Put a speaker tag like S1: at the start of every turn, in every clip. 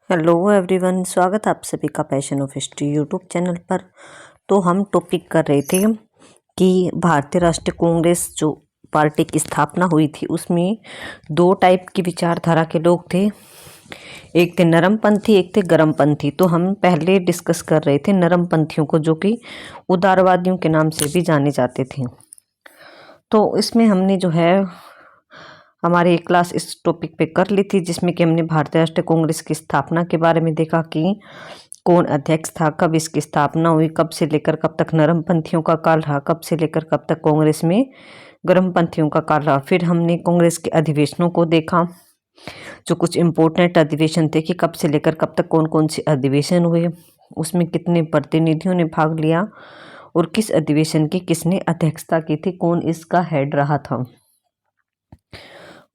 S1: Hello everyone, स्वागत है आप सभी का passion of history YouTube channel पर। तो हम टॉपिक कर रहे थे कि भारतीय राष्ट्रीय कांग्रेस जो पार्टी की स्थापना हुई थी उसमें दो टाइप की विचारधारा के लोग थे। एक थे नरमपंथी, एक थे गर्मपंथी। तो हम पहले डिस्कस कर रहे थे नरमपंथियों को, जो कि उदारवादियों के नाम से भी जाने जाते थे। तो इसमें हमने जो है हमारी एक क्लास इस टॉपिक पे कर ली थी, जिसमें कि हमने भारतीय राष्ट्रीय कांग्रेस की स्थापना के बारे में देखा कि कौन अध्यक्ष था, कब इसकी स्थापना हुई, कब से लेकर कब तक नरमपंथियों का काल रहा, कब से लेकर कब तक कांग्रेस में गर्मपंथियों का काल रहा। फिर हमने कांग्रेस के अधिवेशनों को देखा, जो कुछ इम्पोर्टेंट अधिवेशन थे कि कब से लेकर कब तक कौन कौन से अधिवेशन हुए, उसमें कितने प्रतिनिधियों ने भाग लिया और किस अधिवेशन की किसने अध्यक्षता की थी, कौन इसका हेड रहा था।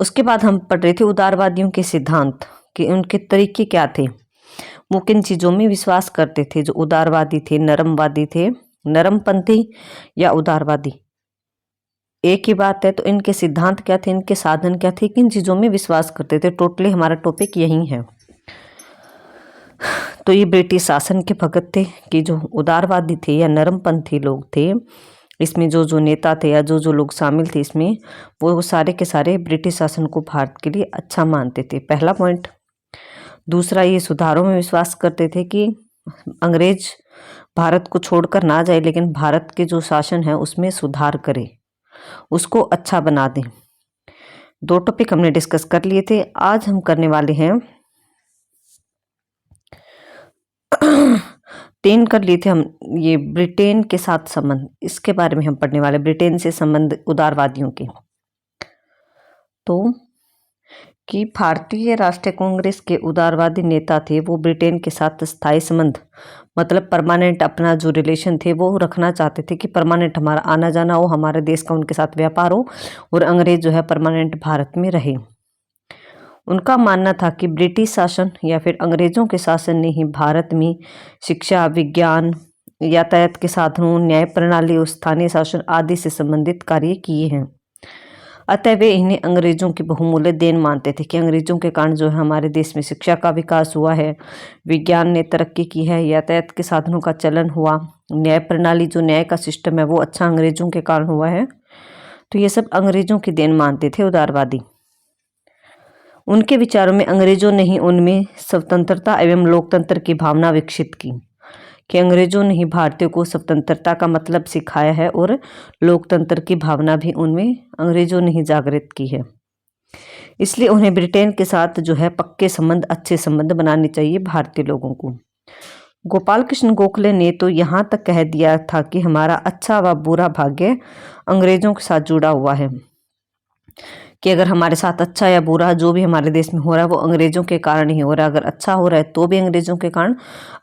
S1: उसके बाद हम पढ़ रहे थे उदारवादियों के सिद्धांत कि उनके तरीके क्या थे, वो किन चीज़ों में विश्वास करते थे। जो उदारवादी थे, नरमवादी थे, नरमपंथी या उदारवादी एक ही बात है। तो इनके सिद्धांत क्या थे, इनके साधन क्या थे, किन चीज़ों में विश्वास करते थे। टोटली हमारा टॉपिक यही है। तो ये ब्रिटिश शासन के भगत थे कि जो उदारवादी थे या नरमपंथी लोग थे, इसमें जो जो नेता थे या जो जो लोग शामिल थे इसमें, वो सारे के सारे ब्रिटिश शासन को भारत के लिए अच्छा मानते थे, पहला पॉइंट। दूसरा, ये सुधारों में विश्वास करते थे कि अंग्रेज भारत को छोड़कर ना जाए, लेकिन भारत के जो शासन है उसमें सुधार करे, उसको अच्छा बना दें। दो टॉपिक हमने डिस्कस कर लिए थे। आज हम करने वाले हैं 3 कर लिए थे हम, ये ब्रिटेन के साथ संबंध, इसके बारे में हम पढ़ने वाले, ब्रिटेन से संबंध उदारवादियों के। तो कि भारतीय राष्ट्रीय कांग्रेस के उदारवादी नेता थे, वो ब्रिटेन के साथ स्थायी संबंध मतलब परमानेंट अपना जो रिलेशन थे वो रखना चाहते थे कि परमानेंट हमारा आना जाना हो, हमारे देश का उनके साथ व्यापार हो और अंग्रेज जो है परमानेंट भारत में रहे। उनका मानना था कि ब्रिटिश शासन या फिर अंग्रेजों के शासन ने ही भारत में शिक्षा, विज्ञान, यातायात के साधनों, न्याय प्रणाली और स्थानीय शासन आदि से संबंधित कार्य किए हैं। अतः वे इन्हें अंग्रेजों की बहुमूल्य देन मानते थे कि अंग्रेजों के कारण जो है हमारे देश में शिक्षा का विकास हुआ है, विज्ञान ने तरक्की की है, यातायात के साधनों का चलन हुआ, न्याय प्रणाली जो न्याय का सिस्टम है वो अच्छा अंग्रेजों के कारण हुआ है। तो ये सब अंग्रेजों की देन मानते थे उदारवादी। उनके विचारों में अंग्रेजों ने ही उनमें स्वतंत्रता एवं लोकतंत्र की भावना विकसित की, कि अंग्रेजों ने ही भारतीयों को स्वतंत्रता का मतलब सिखाया है और लोकतंत्र की भावना भी उनमें अंग्रेजों ने ही जागृत की है। इसलिए उन्हें ब्रिटेन के साथ जो है पक्के संबंध, अच्छे संबंध बनाने चाहिए भारतीय लोगों को। गोपाल कृष्ण गोखले ने तो यहाँ तक कह दिया था कि हमारा अच्छा व बुरा भाग्य अंग्रेजों के साथ जुड़ा हुआ है, कि अगर हमारे साथ अच्छा या बुरा जो भी हमारे देश में हो रहा है वो अंग्रेजों के कारण ही हो रहा है। अगर अच्छा हो रहा है तो भी अंग्रेजों के कारण,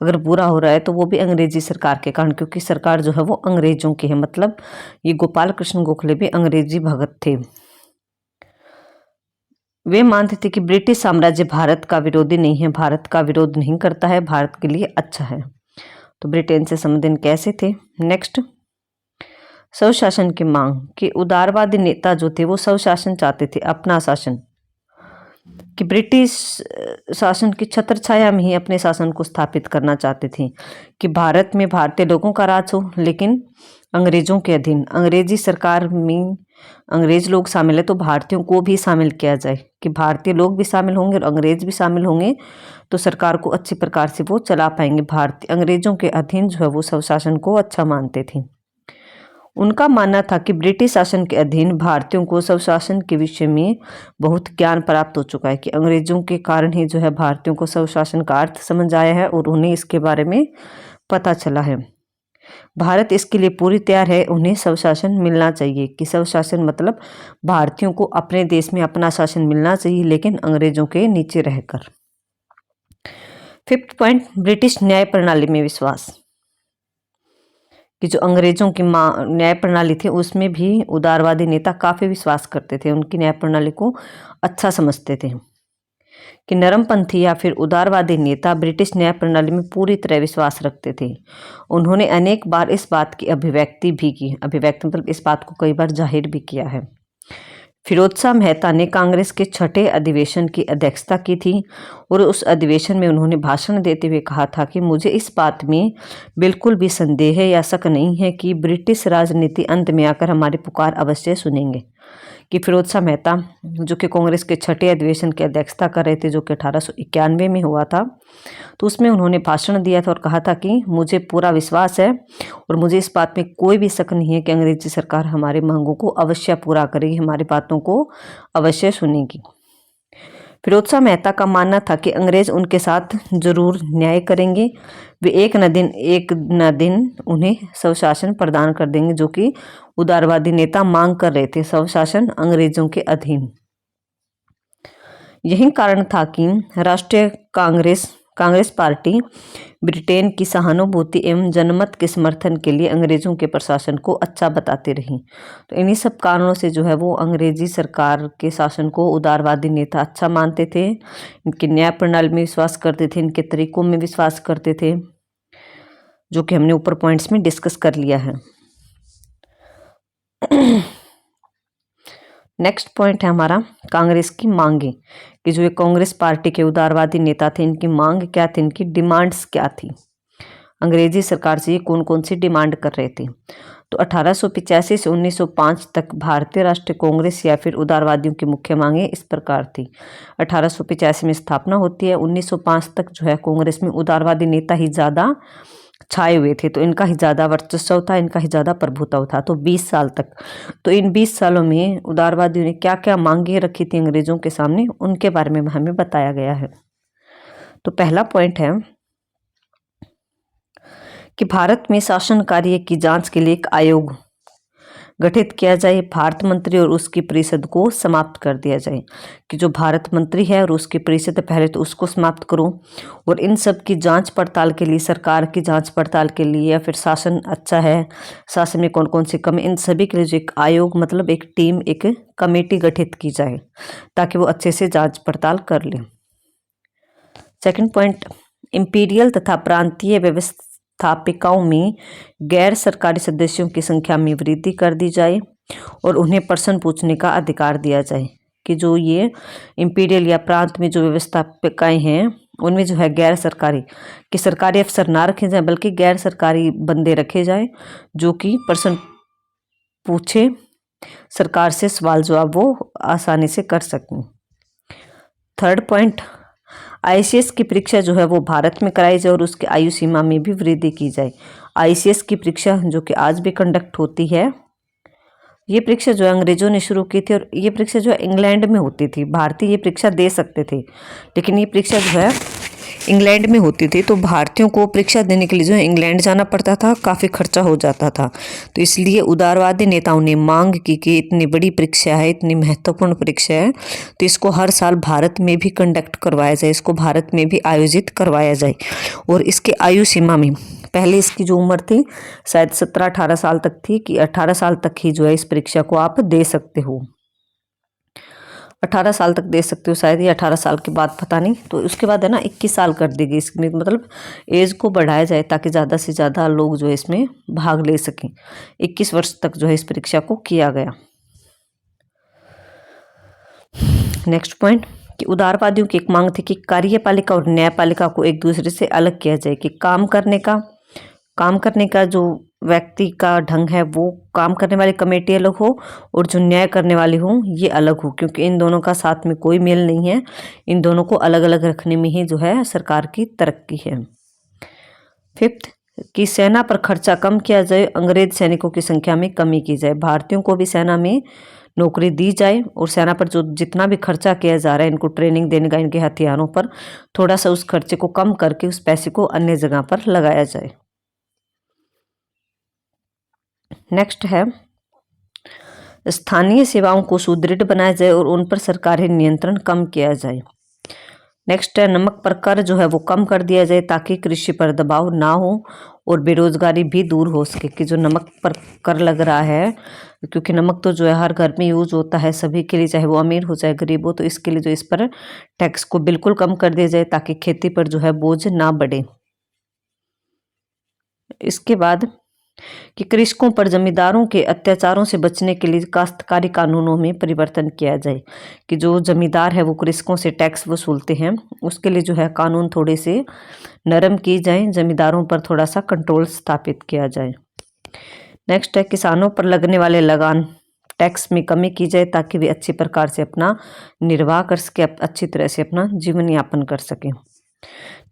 S1: अगर बुरा हो रहा है तो वो भी अंग्रेजी सरकार के कारण, क्योंकि सरकार जो है वो अंग्रेजों की है। मतलब ये गोपाल कृष्ण गोखले भी अंग्रेजी भगत थे। वे मानते थे कि ब्रिटिश साम्राज्य भारत का विरोधी नहीं है, भारत का विरोध नहीं करता है, भारत के लिए अच्छा है। तो ब्रिटेन से संबंधित कैसे थे। नेक्स्ट, स्वशासन की मांग, कि उदारवादी नेता जो थे वो स्वशासन चाहते थे, अपना शासन, कि ब्रिटिश शासन की छत्र छाया में ही अपने शासन को स्थापित करना चाहते थे, कि भारत में भारतीय लोगों का राज हो लेकिन अंग्रेजों के अधीन, अंग्रेजी सरकार में अंग्रेज लोग शामिल है तो भारतीयों को भी शामिल किया जाए, कि भारतीय लोग भी शामिल होंगे और अंग्रेज भी शामिल होंगे तो सरकार को अच्छी प्रकार से वो चला पाएंगे। भारतीय अंग्रेजों के अधीन जो है वो स्वशासन को अच्छा मानते थे। उनका मानना था कि ब्रिटिश शासन के अधीन भारतीयों को स्वशासन के विषय में बहुत ज्ञान प्राप्त हो चुका है, कि अंग्रेजों के कारण ही जो है भारतीयों को स्वशासन का अर्थ समझ आया है और उन्हें इसके बारे में पता चला है। भारत इसके लिए पूरी तैयार है, उन्हें स्वशासन मिलना चाहिए, कि स्वशासन मतलब भारतीयों को अपने देश में अपना शासन मिलना चाहिए लेकिन अंग्रेजों के नीचे रहकर। 5th पॉइंट, ब्रिटिश न्याय प्रणाली में विश्वास, कि जो अंग्रेजों की न्याय प्रणाली थी उसमें भी उदारवादी नेता काफ़ी विश्वास करते थे, उनकी न्याय प्रणाली को अच्छा समझते थे। कि नरमपंथी या फिर उदारवादी नेता ब्रिटिश न्याय प्रणाली में पूरी तरह विश्वास रखते थे। उन्होंने अनेक बार इस बात की अभिव्यक्ति भी की, अभिव्यक्ति मतलब इस बात को कई बार जाहिर भी किया है। फिरोज शाह मेहता ने कांग्रेस के छठे अधिवेशन की अध्यक्षता की थी और उस अधिवेशन में उन्होंने भाषण देते हुए कहा था कि मुझे इस बात में बिल्कुल भी संदेह या शक नहीं है कि ब्रिटिश राजनीति अंत में आकर हमारी पुकार अवश्य सुनेंगे। कि फिरोज शाह मेहता जो कि कांग्रेस के छठे अधिवेशन की अध्यक्षता कर रहे थे, जो कि 1891 में हुआ था, तो उसमें उन्होंने भाषण दिया था और कहा था कि मुझे पूरा विश्वास है और मुझे इस बात में कोई भी शक नहीं है कि अंग्रेजी सरकार हमारी मांगों को अवश्य पूरा करेगी, हमारी बातों को अवश्य सुनेगी। फिरोज शाह मेहता का मानना था कि अंग्रेज उनके साथ जरूर न्याय करेंगे, वे एक न दिन उन्हें स्वशासन प्रदान कर देंगे, जो कि उदारवादी नेता मांग कर रहे थे, स्वशासन अंग्रेजों के अधीन। यही कारण था कि राष्ट्रीय कांग्रेस पार्टी ब्रिटेन की सहानुभूति एवं जनमत के समर्थन के लिए अंग्रेजों के प्रशासन को अच्छा बताती रही। तो इन्हीं सब कारणों से जो है वो अंग्रेजी सरकार के शासन को उदारवादी नेता अच्छा मानते थे, इनकी न्याय प्रणाली में विश्वास करते थे, इनके तरीकों में विश्वास करते थे, जो कि हमने ऊपर पॉइंट्स में डिस्कस कर लिया है। नेक्स्ट पॉइंट है हमारा कांग्रेस की मांगे, कि जो ये कांग्रेस पार्टी के उदारवादी नेता थे, इनकी मांग क्या थी, इनकी डिमांड्स क्या थी, अंग्रेजी सरकार से ये कौन कौन सी डिमांड कर रहे थे। तो 1885 से 1905 तक भारतीय राष्ट्रीय कांग्रेस या फिर उदारवादियों की मुख्य मांगे इस प्रकार थी। 1885 में स्थापना होती है, 1905 तक जो है कांग्रेस में उदारवादी नेता ही ज़्यादा छाए हुए थे, तो इनका ही ज़्यादा वर्चस्व था, इनका ही ज़्यादा प्रभुत्व था। तो 20 साल तक, तो इन 20 सालों में उदारवादियों ने क्या क्या मांगे रखी थी अंग्रेजों के सामने, उनके बारे में हमें बताया गया है। तो पहला पॉइंट है कि भारत में शासन कार्य की जांच के लिए एक आयोग गठित किया जाए, भारत मंत्री और उसकी परिषद को समाप्त कर दिया जाए, कि जो भारत मंत्री है और उसकी परिषद पहले तो उसको समाप्त करो, और इन सब की जांच पड़ताल के लिए, सरकार की जांच पड़ताल के लिए, या फिर शासन अच्छा है, शासन में कौन कौन सी कमी, इन सभी के लिए जो एक आयोग मतलब एक टीम, एक कमेटी गठित की जाए ताकि वो अच्छे से जांच पड़ताल कर ले। सेकंड पॉइंट, इंपीरियल तथा प्रांतीय व्यवस्थापिकाओं में गैर सरकारी सदस्यों की संख्या में वृद्धि कर दी जाए और उन्हें प्रश्न पूछने का अधिकार दिया जाए, कि जो ये इंपीरियल या प्रांत में जो व्यवस्थापिकाएं हैं उनमें जो है गैर सरकारी, कि सरकारी अफसर ना रखे जाए बल्कि गैर सरकारी बंदे रखे जाए जो कि प्रश्न पूछे, सरकार से सवाल जवाब वो आसानी से कर सकें। थर्ड पॉइंट, आईसीएस की परीक्षा जो है वो भारत में कराई जाए और उसकी आयु सीमा में भी वृद्धि की जाए। आईसीएस की परीक्षा जो कि आज भी कंडक्ट होती है, ये परीक्षा जो है अंग्रेजों ने शुरू की थी और ये परीक्षा जो है इंग्लैंड में होती थी। भारतीय ये परीक्षा दे सकते थे, लेकिन ये परीक्षा जो है इंग्लैंड में होती थी, तो भारतीयों को परीक्षा देने के लिए जो है इंग्लैंड जाना पड़ता था, काफ़ी खर्चा हो जाता था। तो इसलिए उदारवादी नेताओं ने मांग की कि इतनी बड़ी परीक्षा है, इतनी महत्वपूर्ण परीक्षा है, तो इसको हर साल भारत में भी कंडक्ट करवाया जाए, इसको भारत में भी आयोजित करवाया जाए। और इसके आयु सीमा में पहले इसकी जो उम्र थी शायद 17-18 साल तक थी, कि 18 साल तक ही जो है इस परीक्षा को आप दे सकते हो, 18 साल तक दे सकते हो शायद, या 18 साल के बाद पता नहीं। तो उसके बाद है ना 21 साल कर दी गई इसमें, मतलब एज को बढ़ाया जाए ताकि ज़्यादा से ज़्यादा लोग जो है इसमें भाग ले सकें। 21 वर्ष तक जो है इस परीक्षा को किया गया। नेक्स्ट पॉइंट, कि उदारवादियों की एक मांग थी कि कार्यपालिका और न्यायपालिका को एक दूसरे से अलग किया जाए, कि काम करने का जो व्यक्ति का ढंग है वो काम करने वाली कमेटी अलग हो और जो न्याय करने वाली हो ये अलग हो, क्योंकि इन दोनों का साथ में कोई मेल नहीं है, इन दोनों को अलग अलग रखने में ही जो है सरकार की तरक्की है। फिफ्थ, कि सेना पर खर्चा कम किया जाए, अंग्रेज सैनिकों की संख्या में कमी की जाए, भारतीयों को भी सेना में नौकरी दी जाए और सेना पर जो जितना भी खर्चा किया जा रहा है इनको ट्रेनिंग देने का, इनके हथियारों पर, थोड़ा सा उस खर्चे को कम करके उस पैसे को अन्य जगह पर लगाया जाए। नेक्स्ट है, स्थानीय सेवाओं को सुदृढ़ बनाया जाए और उन पर सरकारी नियंत्रण कम किया जाए। नेक्स्ट है, नमक पर कर जो है वो कम कर दिया जाए ताकि कृषि पर दबाव ना हो और बेरोजगारी भी दूर हो सके, कि जो नमक पर कर लग रहा है, क्योंकि नमक तो जो है हर घर में यूज होता है सभी के लिए, चाहे वो अमीर हो चाहे गरीब हो, तो इसके लिए जो इस पर टैक्स को बिल्कुल कम कर दिया जाए ताकि खेती पर जो है बोझ ना बढ़े। इसके बाद कि कृषकों पर जमींदारों के अत्याचारों से बचने के लिए काश्तकारी कानूनों में परिवर्तन किया जाए, कि जो जमींदार है वो कृषकों से टैक्स वसूलते हैं, उसके लिए जो है कानून थोड़े से नरम किए जाए, जमींदारों पर थोड़ा सा कंट्रोल स्थापित किया जाए। नेक्स्ट है किसानों पर लगने वाले लगान टैक्स में कमी की जाए ताकि वे अच्छी प्रकार से अपना निर्वाह कर सके, अच्छी तरह से अपना जीवन यापन कर सके।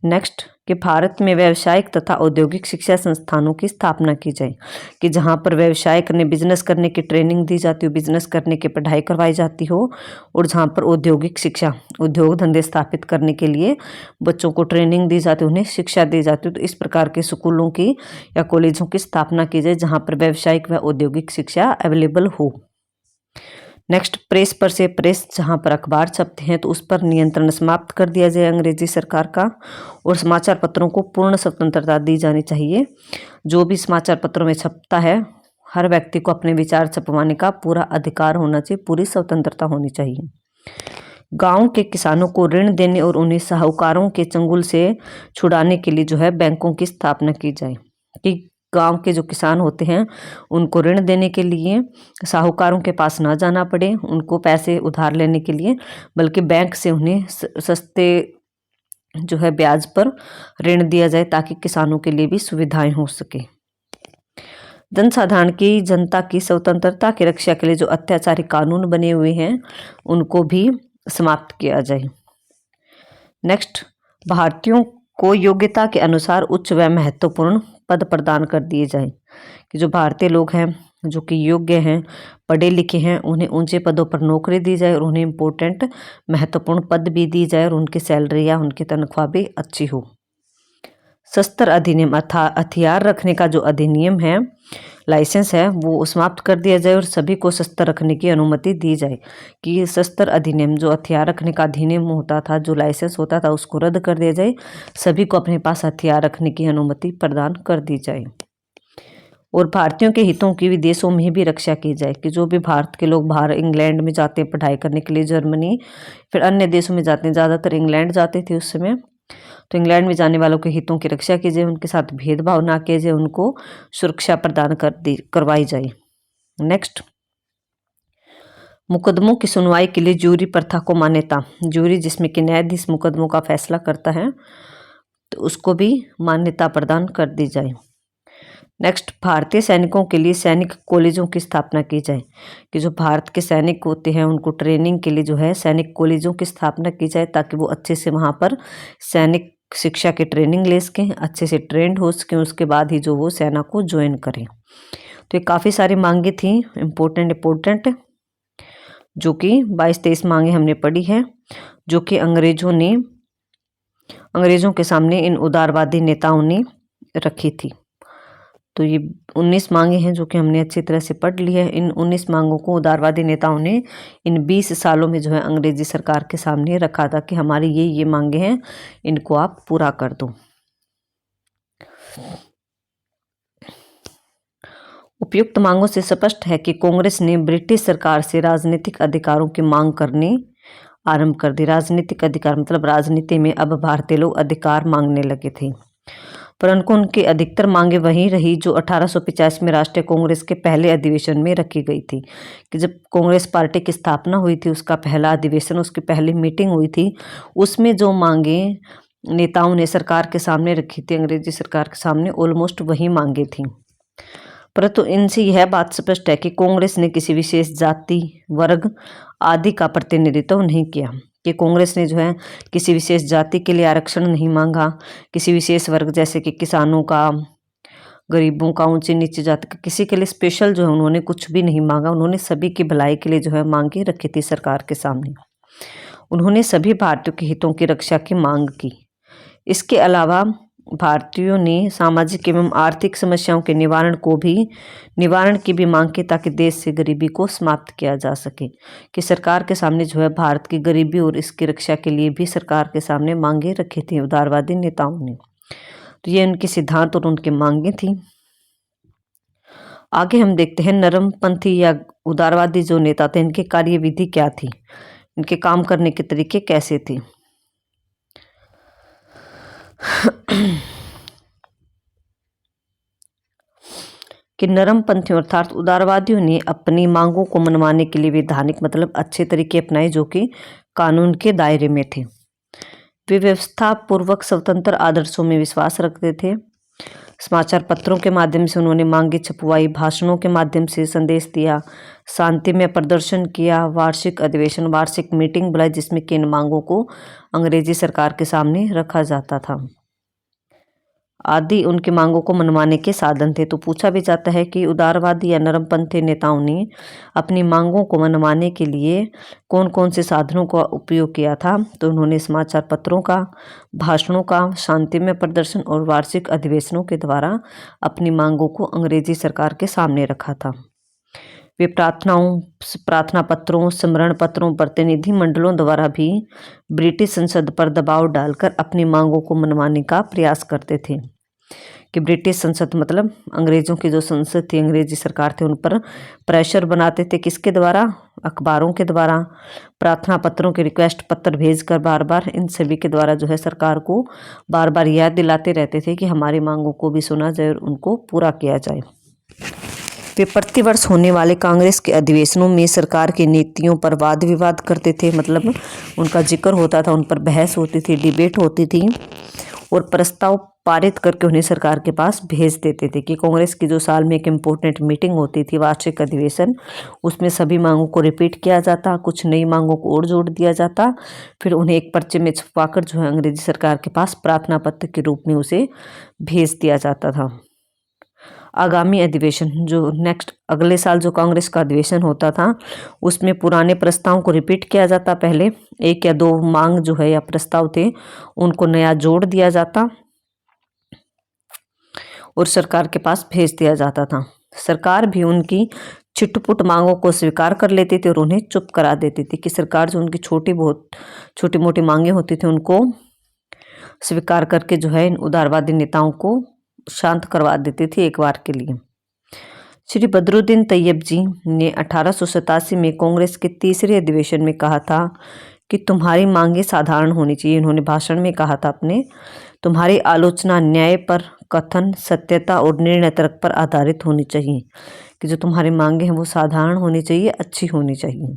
S1: नेक्स्ट कि भारत में व्यावसायिक तथा औद्योगिक शिक्षा संस्थानों की स्थापना की जाए, कि जहाँ पर व्यवसाय करने बिजनेस करने की ट्रेनिंग दी जाती हो, बिजनेस करने की पढ़ाई करवाई जाती हो, और जहाँ पर औद्योगिक शिक्षा उद्योग धंधे स्थापित करने के लिए बच्चों को ट्रेनिंग दी जाती है, उन्हें शिक्षा दी जाती है। तो इस प्रकार के स्कूलों की या कॉलेजों की स्थापना की जाए जहाँ पर व्यवसायिक व औद्योगिक शिक्षा अवेलेबल हो। नेक्स्ट प्रेस पर से प्रेस जहाँ पर अखबार छपते हैं तो उस पर नियंत्रण समाप्त कर दिया जाए अंग्रेजी सरकार का, और समाचार पत्रों को पूर्ण स्वतंत्रता दी जानी चाहिए। जो भी समाचार पत्रों में छपता है हर व्यक्ति को अपने विचार छपवाने का पूरा अधिकार होना चाहिए, पूरी स्वतंत्रता होनी चाहिए। गांव के किसानों को ऋण देने और उन्हें साहूकारों के चंगुल से छुड़ाने के लिए जो है बैंकों की स्थापना की जाए, कि गांव के जो किसान होते हैं उनको ऋण देने के लिए साहूकारों के पास ना जाना पड़े उनको पैसे उधार लेने के लिए, बल्कि बैंक से उन्हें सस्ते जो है ब्याज पर ऋण दिया जाए ताकि किसानों के लिए भी सुविधाएं हो सके। जनसाधारण की जनता की स्वतंत्रता की रक्षा के लिए जो अत्याचारी कानून बने हुए हैं उनको भी समाप्त किया जाए। नेक्स्ट भारतीयों को योग्यता के अनुसार उच्च व महत्वपूर्ण पद प्रदान कर दिए जाएं, कि जो भारतीय लोग हैं जो कि योग्य हैं पढ़े लिखे हैं उन्हें ऊंचे पदों पर नौकरी दी जाए और उन्हें इम्पोर्टेंट महत्वपूर्ण पद भी दी जाए और उनकी सैलरी या उनकी तनख्वाह भी अच्छी हो। शस्त्र अधिनियम हथियार रखने का जो अधिनियम है लाइसेंस है वो समाप्त कर दिया जाए और सभी को शस्त्र रखने की अनुमति दी जाए, कि ये शस्त्र अधिनियम जो हथियार रखने का अधिनियम होता था जो लाइसेंस होता था उसको रद्द कर दिया जाए, सभी को अपने पास हथियार रखने की अनुमति प्रदान कर दी जाए। और भारतीयों के हितों की विदेशों में भी रक्षा की जाए, कि जो भी भारत के लोग बाहर इंग्लैंड में जाते हैं पढ़ाई करने के लिए, जर्मनी फिर अन्य देशों में जाते हैं, ज़्यादातर इंग्लैंड जाते थे उस समय, तो इंग्लैंड में जाने वालों के हितों की रक्षा की जाए, उनके साथ भेदभाव ना किया जाए, उनको सुरक्षा प्रदान करवाई जाए। नेक्स्ट मुकदमों की सुनवाई के लिए जूरी प्रथा को मान्यता, जूरी जिसमें कि न्यायाधीश मुकदमों का फैसला करता है तो उसको भी मान्यता प्रदान कर दी जाए। नेक्स्ट भारतीय सैनिकों के लिए सैनिक कॉलेजों की स्थापना की जाए, कि जो भारत के सैनिक होते हैं उनको ट्रेनिंग के लिए जो है सैनिक कॉलेजों की स्थापना की जाए ताकि वो अच्छे से वहाँ पर सैनिक शिक्षा की ट्रेनिंग ले सकें, अच्छे से ट्रेंड हो सकें, उसके बाद ही जो वो सेना को ज्वाइन करें। तो ये काफ़ी सारी मांगे थी इम्पोर्टेंट जो कि 22-23 मांगे हमने पढ़ी है, जो कि अंग्रेजों के सामने इन उदारवादी नेताओं ने रखी थी। तो ये 19 मांगे हैं जो कि हमने अच्छी तरह से पढ़ ली है। इन 19 मांगों को उदारवादी नेताओं ने इन 20 सालों में जो है अंग्रेजी सरकार के सामने रखा था कि हमारी ये मांगे हैं, इनको आप पूरा कर दो। उपयुक्त मांगों से स्पष्ट है कि कांग्रेस ने ब्रिटिश सरकार से राजनीतिक अधिकारों की मांग करनी आरंभ कर दी। राजनीतिक अधिकार मतलब राजनीति में अब भारतीय लोग अधिकार मांगने लगे थे, परंतु उनकी अधिकतर मांगे वही रही जो 1885 में राष्ट्रीय कांग्रेस के पहले अधिवेशन में रखी गई थी, कि जब कांग्रेस पार्टी की स्थापना हुई थी उसका पहला अधिवेशन, उसकी पहली मीटिंग हुई थी, उसमें जो मांगे नेताओं ने सरकार के सामने रखी थी, अंग्रेजी सरकार के सामने, ऑलमोस्ट वही मांगे थी। परंतु इनसे यह बात स्पष्ट है कि कांग्रेस ने किसी विशेष जाति वर्ग आदि का प्रतिनिधित्व नहीं किया, कि कांग्रेस ने जो है किसी विशेष जाति के लिए आरक्षण नहीं मांगा, किसी विशेष वर्ग जैसे कि किसानों का, गरीबों का, ऊंची नीची जाति का, किसी के लिए स्पेशल जो है उन्होंने कुछ भी नहीं मांगा। उन्होंने सभी की भलाई के लिए जो है मांगे रखी थी सरकार के सामने। उन्होंने सभी भारतीयों के हितों की रक्षा की मांग की। इसके अलावा भारतीयों ने सामाजिक एवं आर्थिक समस्याओं के निवारण की भी मांग की ताकि देश से गरीबी को समाप्त किया जा सके, कि सरकार के सामने जो है भारत की गरीबी और इसकी रक्षा के लिए भी सरकार के सामने मांगे रखी थी उदारवादी नेताओं ने। तो ये उनके सिद्धांत और उनकी मांगे थी। आगे हम देखते हैं नरमपंथी या उदारवादी जो नेता थे इनकी कार्यविधि क्या थी, इनके काम करने के तरीके कैसे थे। कि नरमपंथियों अर्थात उदारवादियों ने अपनी मांगों को मनवाने के लिए वैधानिक मतलब अच्छे तरीके अपनाए जो कि कानून के दायरे में थे। वे व्यवस्था पूर्वक स्वतंत्र आदर्शों में विश्वास रखते थे। समाचार पत्रों के माध्यम से उन्होंने मांगे छपवाई, भाषणों के माध्यम से संदेश दिया, शांति में प्रदर्शन किया, वार्षिक अधिवेशन, वार्षिक मीटिंग बुलाई जिसमें कि इन मांगों को अंग्रेजी सरकार के सामने रखा जाता था आदि उनकी मांगों को मनवाने के साधन थे। तो पूछा भी जाता है कि उदारवादी या नरमपंथी नेताओं ने अपनी मांगों को मनवाने के लिए कौन कौन से साधनों का उपयोग किया था। तो उन्होंने समाचार पत्रों का, भाषणों का, शांतिमय प्रदर्शन और वार्षिक अधिवेशनों के द्वारा अपनी मांगों को अंग्रेजी सरकार के सामने रखा था। वे प्रार्थना पत्रों, स्मरण पत्रों, प्रतिनिधि मंडलों द्वारा भी ब्रिटिश संसद पर दबाव डालकर अपनी मांगों को मनवाने का प्रयास करते थे। कि ब्रिटिश संसद मतलब अंग्रेजों की जो संसद थी, अंग्रेजी सरकार थे, उन पर प्रेशर बनाते थे। किसके द्वारा? अखबारों के द्वारा, प्रार्थना पत्रों के रिक्वेस्ट पत्र भेजकर बार बार इन सभी के द्वारा जो है सरकार को बार बार याद दिलाते रहते थे कि हमारी मांगों को भी सुना जाए और उनको पूरा किया जाए। वे प्रतिवर्ष होने वाले कांग्रेस के अधिवेशनों में सरकार की नीतियों पर वाद विवाद करते थे, मतलब उनका जिक्र होता था, उन पर बहस होती थी, डिबेट होती थी और प्रस्ताव पारित करके उन्हें सरकार के पास भेज देते थे। कि कांग्रेस की जो साल में एक इम्पोर्टेंट मीटिंग होती थी, वार्षिक अधिवेशन, उसमें सभी मांगों को रिपीट किया जाता, कुछ नई मांगों को और जोड़ दिया जाता, फिर उन्हें एक पर्चे में छुपाकर जो है अंग्रेजी सरकार के पास प्रार्थना पत्र के रूप में उसे भेज दिया जाता था। आगामी अधिवेशन जो नेक्स्ट अगले साल जो कांग्रेस का अधिवेशन होता था उसमें पुराने प्रस्तावों को रिपीट किया जाता, पहले एक या दो मांग जो है या प्रस्ताव थे उनको नया जोड़ दिया जाता और सरकार के पास भेज दिया जाता था। सरकार भी उनकी छिटपुट मांगों को स्वीकार कर लेती थी और उन्हें चुप करा देती थी। कि सरकार जो उनकी छोटी मोटी मांगे होती थी उनको स्वीकार करके जो है इन उदारवादी नेताओं को शांत करवा देती थी एक बार के लिए। श्री बदरुद्दीन तैयब जी ने 1887 में कांग्रेस के तीसरे अधिवेशन में कहा था कि तुम्हारी मांगे साधारण होनी चाहिए। इन्होंने भाषण में कहा था अपने, तुम्हारी आलोचना न्याय पर, कथन, सत्यता और निर्णय तर्क पर आधारित होनी चाहिए। कि जो तुम्हारी मांगे हैं वो साधारण होनी चाहिए, अच्छी होनी चाहिए।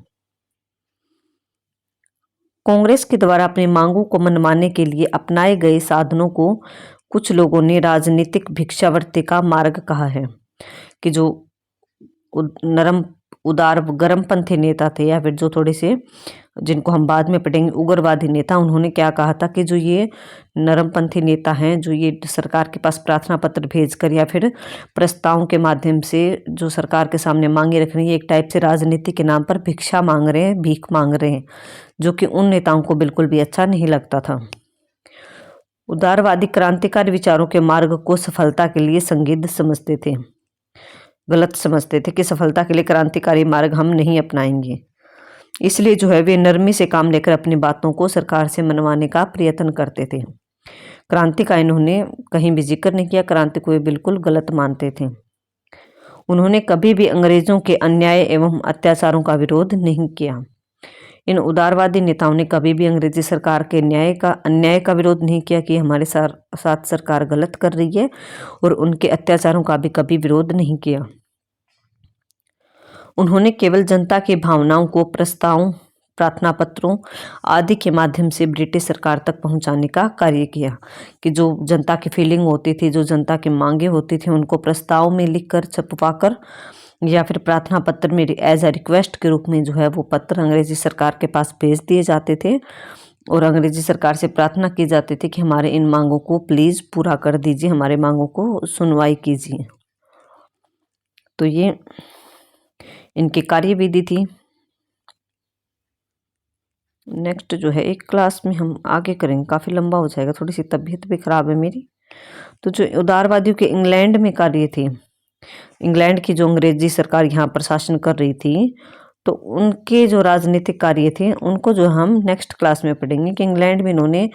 S1: कांग्रेस के द्वारा अपनी मांगों को मनवाने के लिए अपनाए गए साधनों को कुछ लोगों ने राजनीतिक भिक्षावृत्ति का मार्ग कहा है। कि जो उदार गर्मपंथी नेता थे या फिर जो थोड़े से जिनको हम बाद में पढ़ेंगे उग्रवादी नेता, उन्होंने क्या कहा था कि जो ये नरमपंथी नेता हैं जो ये सरकार के पास प्रार्थना पत्र भेजकर या फिर प्रस्तावों के माध्यम से जो सरकार के सामने मांगे रख रही है, एक टाइप से राजनीति के नाम पर भिक्षा मांग रहे हैं, भीख मांग रहे हैं, जो कि उन नेताओं को बिल्कुल भी अच्छा नहीं लगता था। उदारवादी क्रांतिकारी विचारों के मार्ग को सफलता के लिए संदिग्ध समझते थे, गलत समझते थे कि सफलता के लिए क्रांतिकारी मार्ग हम नहीं अपनाएंगे। इसलिए जो है वे नरमी से काम लेकर अपनी बातों को सरकार से मनवाने का प्रयत्न करते थे। क्रांति का इन्होंने कहीं भी जिक्र नहीं किया, क्रांति को वे बिल्कुल गलत मानते थे। उन्होंने कभी भी अंग्रेजों के अन्याय एवं अत्याचारों का विरोध नहीं किया। इन उदारवादी नेताओं ने कभी भी अंग्रेजी सरकार के अन्याय का विरोध नहीं किया कि हमारे साथ सरकार गलत कर रही है, और उनके अत्याचारों का भी कभी विरोध नहीं किया। उन्होंने केवल जनता की भावनाओं को प्रस्तावों, प्रार्थना पत्रों आदि के माध्यम से ब्रिटिश सरकार तक पहुंचाने का कार्य किया। कि जो जनता की फीलिंग होती थी, जो जनता की मांगे होती थी, उनको प्रस्ताव में लिखकर छपवाकर या फिर प्रार्थना पत्र में एज अ रिक्वेस्ट के रूप में जो है वो पत्र अंग्रेजी सरकार के पास भेज दिए जाते थे और अंग्रेजी सरकार से प्रार्थना की जाती थी कि हमारे इन मांगों को प्लीज पूरा कर दीजिए, हमारे मांगों को सुनवाई कीजिए। तो ये इनकी कार्यविधि थी। नेक्स्ट जो है एक क्लास में हम आगे करेंगे, काफ़ी लंबा हो जाएगा, थोड़ी सी तबीयत भी खराब है मेरी। तो जो उदारवादियों के इंग्लैंड में कार्य थे, इंग्लैंड की जो अंग्रेजी सरकार यहाँ पर शासन कर रही थी, तो उनके जो राजनीतिक कार्य थे उनको जो हम नेक्स्ट क्लास में पढ़ेंगे कि इंग्लैंड में इन्होंने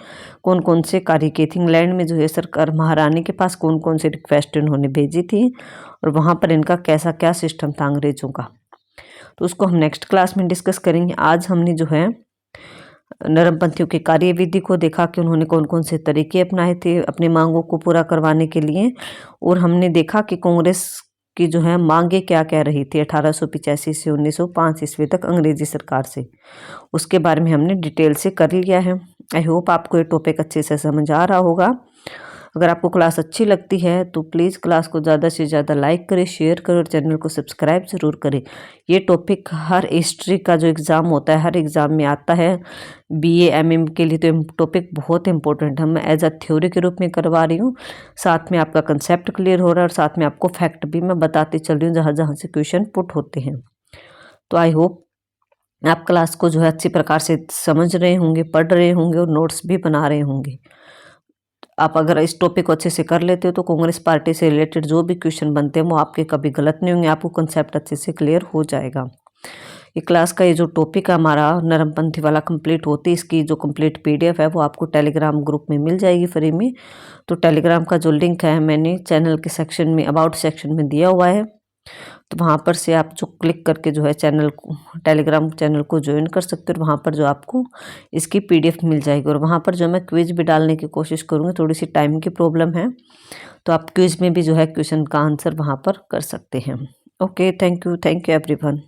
S1: कौन कौन से कार्य किए थे। इंग्लैंड में जो है सरकार महारानी के पास कौन कौन से रिक्वेस्ट इन्होंने भेजी थी और वहाँ पर इनका कैसा क्या सिस्टम था अंग्रेजों का, तो उसको हम नेक्स्ट क्लास में डिस्कस करेंगे। आज हमने जो है नरमपंथियों की कार्यविधि को देखा कि उन्होंने कौन कौन से तरीके अपनाए थे अपनी मांगों को पूरा करवाने के लिए, और हमने देखा कि कांग्रेस की जो है मांगे क्या कह रही थी 1885 से 1905 ईस्वी तक अंग्रेजी सरकार से, उसके बारे में हमने डिटेल से कर लिया है। आई होप आपको ये टॉपिक अच्छे से समझ आ रहा होगा। अगर आपको क्लास अच्छी लगती है तो प्लीज़ क्लास को ज़्यादा से ज़्यादा लाइक करें, शेयर करें और चैनल को सब्सक्राइब ज़रूर करें। ये टॉपिक हर हिस्ट्री का जो एग्ज़ाम होता है हर एग्ज़ाम में आता है। बीए एमए के लिए तो टॉपिक बहुत इंपॉर्टेंट है। मैं एज अ थ्योरी के रूप में करवा रही हूँ, साथ में आपका कंसेप्ट क्लियर हो रहा है और साथ में आपको फैक्ट भी मैं बताती चल रही हूँ जहाँ जहाँ से क्वेश्चन पुट होते हैं। तो आई होप आप क्लास को जो है अच्छी प्रकार से समझ रहे होंगे, पढ़ रहे होंगे और नोट्स भी बना रहे होंगे। आप अगर इस टॉपिक को अच्छे से कर लेते हो तो कांग्रेस पार्टी से रिलेटेड जो भी क्वेश्चन बनते हैं वो आपके कभी गलत नहीं होंगे, आपको कंसेप्ट अच्छे से क्लियर हो जाएगा। ये क्लास का ये जो टॉपिक है हमारा नरमपंथी वाला कंप्लीट होती है, इसकी जो कंप्लीट पीडीएफ है वो आपको टेलीग्राम ग्रुप में मिल जाएगी फ्री में। तो टेलीग्राम का जो लिंक है मैंने चैनल के सेक्शन में अबाउट सेक्शन में दिया हुआ है, तो वहाँ पर से आप जो क्लिक करके जो है चैनल को टेलीग्राम चैनल को ज्वाइन कर सकते हो। वहाँ पर जो आपको इसकी पीडीएफ मिल जाएगी और वहाँ पर जो मैं क्विज भी डालने की कोशिश करूँगी। थोड़ी सी टाइम की प्रॉब्लम है तो आप क्विज में भी जो है क्वेश्चन का आंसर वहाँ पर कर सकते हैं। Okay, thank you everyone.